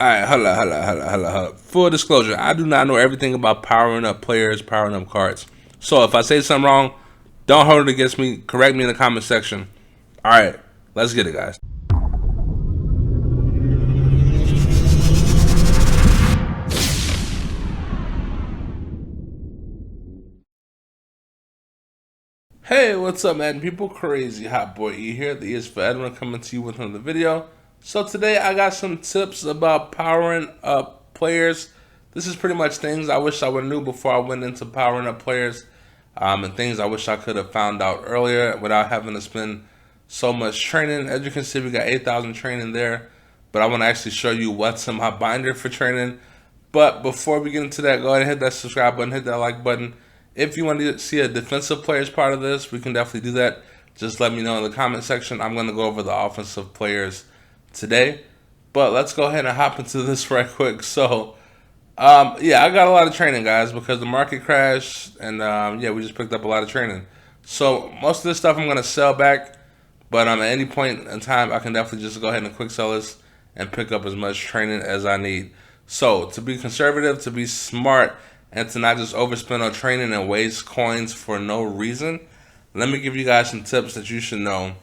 Alright, hold up. Full disclosure, I do not know everything about powering up players, powering up cards. So if I say something wrong, don't hold it against me. Correct me in the comment section. Alright, let's get it, guys. Hey, what's up, man? People, crazy hot boy E here. The E is for Edwin, coming to you with another video. So today I got some tips about powering up players. This is pretty much things I wish I would have knew before I went into powering up players, and things I wish I could have found out earlier without having to spend so much training. As you can see, we got 8,000 training there, but I want to actually show you what's in my binder for training. But before we get into that, go ahead and hit that subscribe button, hit that like button. If you want to see a defensive player as part of this, we can definitely do that. Just let me know in the comment section. I'm going to go over the offensive players today. But let's go ahead and hop into this right quick. So, yeah, I got a lot of training, guys, because the market crashed. And, yeah, we just picked up a lot of training. So, most of this stuff I'm going to sell back. But at any point in time, I can definitely just go ahead and quick sell this and pick up as much training as I need. So, to be conservative, to be smart, and to not just overspend on training and waste coins for no reason, let me give you guys some tips that you should know,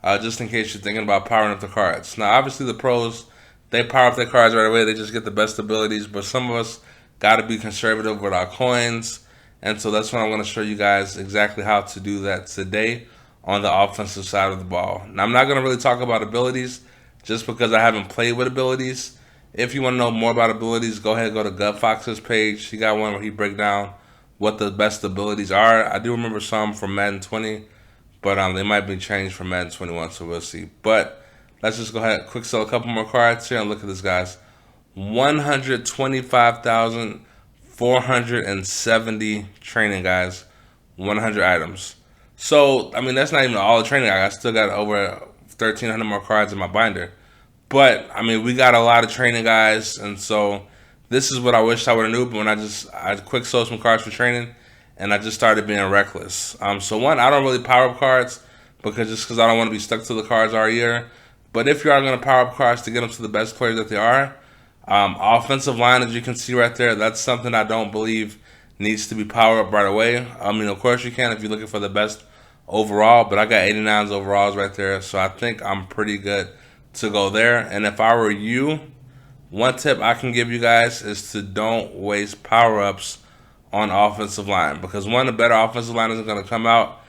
just in case you're thinking about powering up the cards. Now, obviously, the pros, they power up their cards right away. They just get the best abilities, but some of us got to be conservative with our coins, and so that's what I'm going to show you guys exactly how to do that today on the offensive side of the ball. Now, I'm not going to really talk about abilities just because I haven't played with abilities. If you want to know more about abilities, go ahead and go to Gut Fox's page. He got one where he break down what the best abilities are. I do remember some from Madden 20, but they might be changed from Madden 21, so we'll see. But let's just go ahead and quick sell a couple more cards here and look at this, guys. 125,470 training, guys. 100 items. So, I mean, that's not even all the training. I still got over 1,300 more cards in my binder. But, I mean, we got a lot of training, guys, and so this is what I wish I would have knew, but when I quick sold some cards for training, and I just started being reckless. So one, I don't really power up cards, because I don't want to be stuck to the cards all year. But if you are going to power up cards to get them to the best players that they are, offensive line, as you can see right there, that's something I don't believe needs to be powered up right away. I mean, of course you can if you're looking for the best overall, but I got 89s overalls right there, so I think I'm pretty good to go there. And if I were you, one tip I can give you guys is to don't waste power-ups on offensive line, because one, the better offensive line isn't going to come out.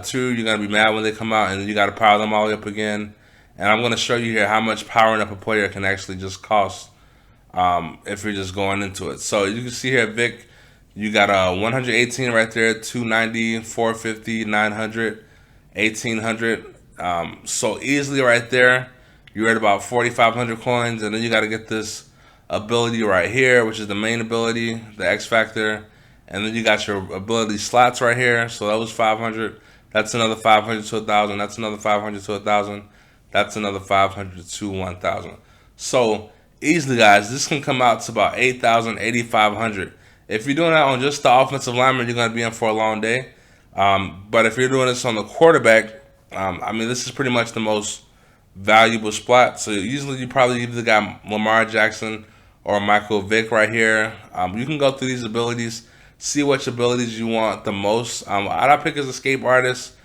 Two, you're going to be mad when they come out, and then you got to power them all the way up again. And I'm going to show you here how much powering up a player can actually just cost if you're just going into it. So you can see here, Vic, you got a 118 right there, 290, 450, 900, 1800. So easily right there, you're at about 4,500 coins, and then you got to get this ability right here, which is the main ability, the X Factor, and then you got your ability slots right here. So that was 500. That's another 500 to 1,000. That's another 500 to 1,000. That's another 500 to 1,000. So easily, guys, this can come out to about 8,000, 8,500. If you're doing that on just the offensive lineman, you're going to be in for a long day. But if you're doing this on the quarterback, I mean, this is pretty much the most valuable spot. So usually you probably either got Lamar Jackson or Michael Vick right here. You can go through these abilities, see which abilities you want the most. I pick as escape artist,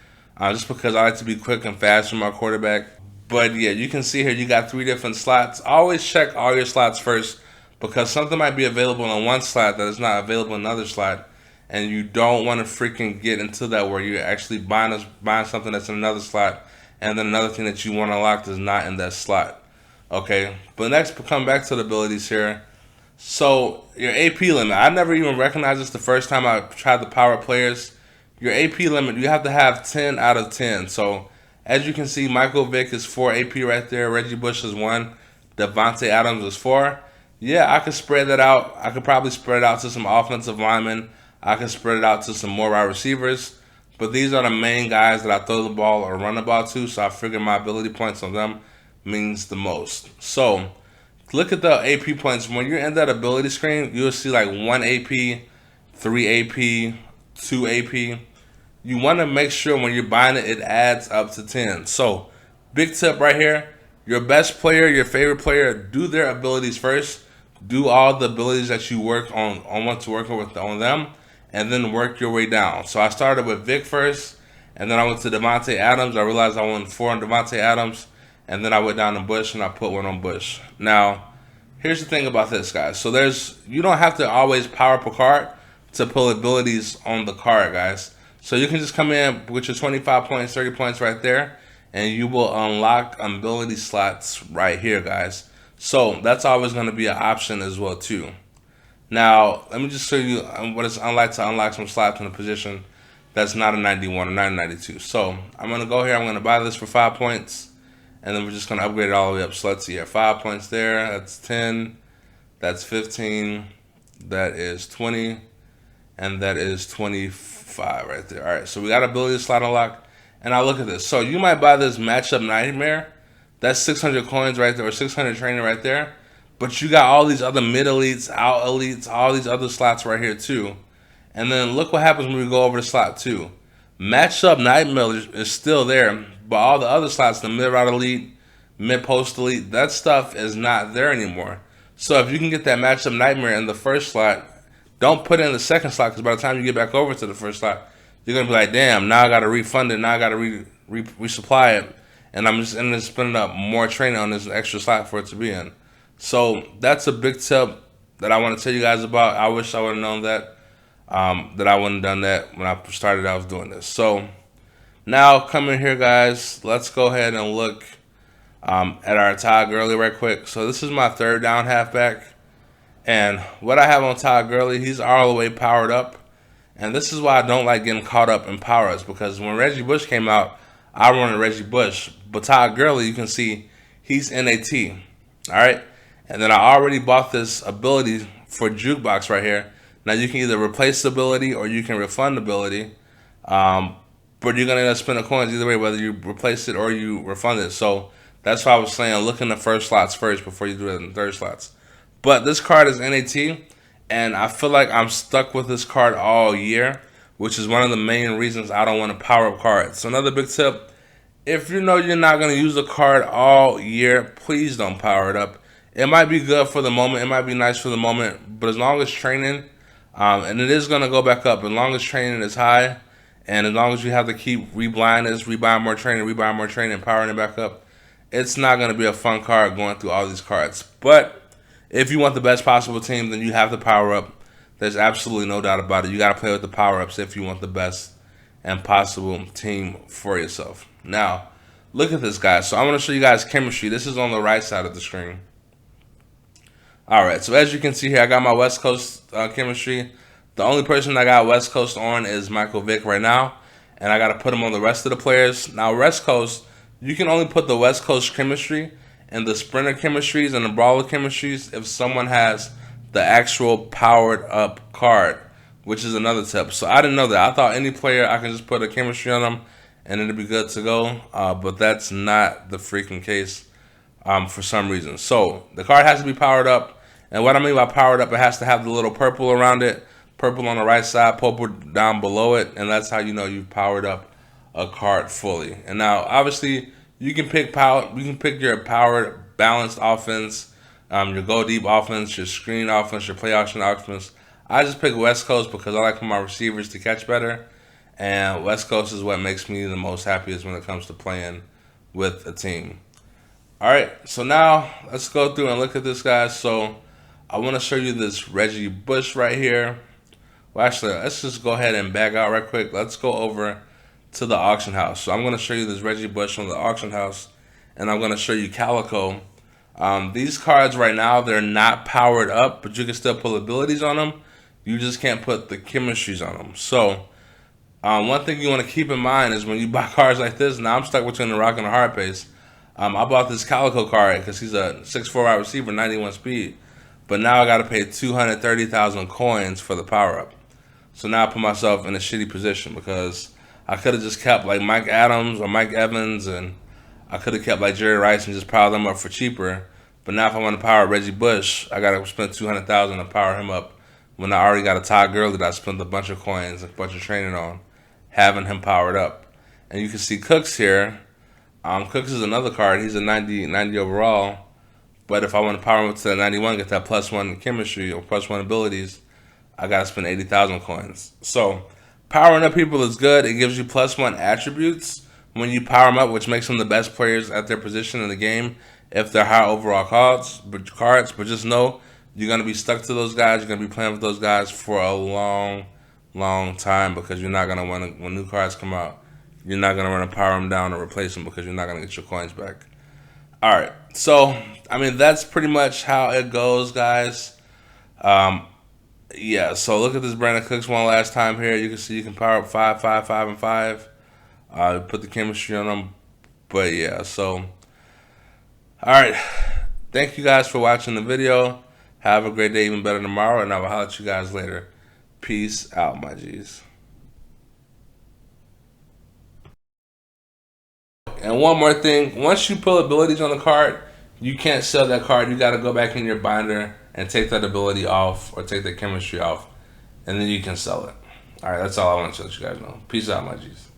just because I like to be quick and fast from my quarterback. But yeah, you can see here you got 3 different slots. Always check all your slots first, because something might be available in one slot that is not available in another slot, and you don't want to freaking get into that where you're actually buying something that's in another slot, and then another thing that you want to unlock is not in that slot. Okay, but next, come back to the abilities here. So your AP limit, I never even recognized this the first time I tried the power players. Your AP limit, you have to have 10 out of 10. So as you can see, Michael Vick is 4 AP right there. Reggie Bush is 1. Devontae Adams is 4. Yeah, I could spread that out. I could probably spread it out to some offensive linemen. I could spread it out to some more wide receivers. But these are the main guys that I throw the ball or run the ball to, so I figure my ability points on them means the most. So look at the AP points. When you're in that ability screen, you'll see like 1 AP, 3 AP, 2 AP. You want to make sure when you're buying it, it adds up to 10. So big tip right here, your best player, your favorite player, do their abilities first. Do all the abilities that you work on want to work with on them, and then work your way down. So I started with Vic first, and then I went to Devontae Adams. I realized I won 4 on Devontae Adams, and then I went down to Bush and I put 1 on Bush. Now, here's the thing about this, guys. So you don't have to always power up a card to pull abilities on the card, guys. So you can just come in with your 25 points, 30 points right there, and you will unlock ability slots right here, guys. So that's always going to be an option as well too. Now, let me just show you what it's like to unlock some slots in a position that's not a 91 or not a 92. So I'm going to go here. I'm going to buy this for 5 points, and then we're just going to upgrade it all the way up. So let's see here. 5 points there. That's 10. That's 15. That is 20. And that is 25 right there. All right, so we got ability slot unlock. And now look at this. So you might buy this matchup nightmare. That's 600 coins right there, or 600 training right there. But you got all these other mid elites, out elites, all these other slots right here too. And then look what happens when we go over to slot 2. Matchup nightmare is still there, but all the other slots, the mid route elite, mid post elite, that stuff is not there anymore. So if you can get that matchup nightmare in the first slot, don't put it in the second slot, because by the time you get back over to the first slot, you're going to be like, damn, now I got to refund it. Now I got to resupply it. And I'm just ending up spending up more training on this extra slot for it to be in. So that's a big tip that I want to tell you guys about. I wish I would have known that, that I wouldn't have done that when I started I was doing this. So now coming here, guys, let's go ahead and look at our Todd Gurley right quick. So this is my 3rd down halfback. And what I have on Todd Gurley, he's all the way powered up. And this is why I don't like getting caught up in power-ups, because when Reggie Bush came out, I wanted Reggie Bush. But Todd Gurley, you can see, he's NAT. All right? And then I already bought this ability for Jukebox right here. Now, you can either replace the ability or you can refund the ability. But you're going to end up spending coins either way, whether you replace it or you refund it. So that's why I was saying look in the first slots first before you do it in the third slots. But this card is NAT, and I feel like I'm stuck with this card all year, which is one of the main reasons I don't want to power up cards. So another big tip, if you know you're not going to use a card all year, please don't power it up. It might be good for the moment. It might be nice for the moment. But as long as training, and it is going to go back up, as long as training is high, and as long as you have to keep rebuying this, rebuying more training, and powering it back up, it's not going to be a fun card going through all these cards. But if you want the best possible team, then you have to power up. There's absolutely no doubt about it. You got to play with the power-ups if you want the best and possible team for yourself. Now, look at this, guys. So I want to show you guys chemistry. This is on the right side of the screen. All right, so as you can see here, I got my West Coast chemistry. The only person I got West Coast on is Michael Vick right now, and I got to put him on the rest of the players. Now, West Coast, you can only put the West Coast chemistry and the sprinter chemistries and the brawler chemistries if someone has the actual powered up card, which is another tip. So I didn't know that. I thought any player, I can just put a chemistry on them and it'd be good to go. But that's not the freaking case for some reason. So the card has to be powered up. And what I mean by powered up, it has to have the little purple around it, purple on the right side, purple down below it. And that's how you know you've powered up a card fully. And now, obviously, you can pick power. You can pick your powered, balanced offense, your go deep offense, your screen offense, your play action offense. I just pick West Coast because I like for my receivers to catch better, and West Coast is what makes me the most happiest when it comes to playing with a team. All right, so now let's go through and look at this, guys. So I want to show you this Reggie Bush right here. Well, actually, let's just go ahead and back out right quick. Let's go over to the auction house. So I'm going to show you this Reggie Bush on the auction house, and I'm going to show you Calico. These cards right now, they're not powered up, but you can still pull abilities on them. You just can't put the chemistries on them. So one thing you want to keep in mind is when you buy cards like this, now I'm stuck between the rock and the hard pace. I bought this Calico card because he's a 6'4" wide receiver, 91 speed. But now I got to pay 230,000 coins for the power-up. So now I put myself in a shitty position because I could have just kept like Mike Adams or Mike Evans, and I could have kept like Jerry Rice and just powered them up for cheaper. But now if I want to power Reggie Bush, I got to spend 200,000 to power him up when I already got a Todd Gurley that I spent a bunch of coins, a bunch of training on, having him powered up. And you can see Cooks here. Cooks is another card. He's a 90 overall. But if I want to power him up to that 91, get that +1 chemistry or +1 abilities, I gotta spend 80,000 coins. So powering up people is good. It gives you +1 attributes when you power them up, which makes them the best players at their position in the game if they're high overall cards. But just know you're gonna be stuck to those guys. You're gonna be playing with those guys for a long time because you're not gonna want to, when new cards come out, you're not gonna want to power them down or replace them because you're not gonna get your coins back. All right, so I mean that's pretty much how it goes, guys. Yeah, so look at this Brandon Cooks one last time here. You can see you can power up 5, 5, 5, and 5. Put the chemistry on them, but yeah. So all right, thank you guys for watching the video. Have a great day, even better tomorrow, and I will holler at you guys later. Peace out, my G's. And one more thing, once you pull abilities on the card, you can't sell that card. You got to go back in your binder and take that ability off or take the chemistry off, and then you can sell it. All right, that's all I want to let you guys know. Peace out, my G's.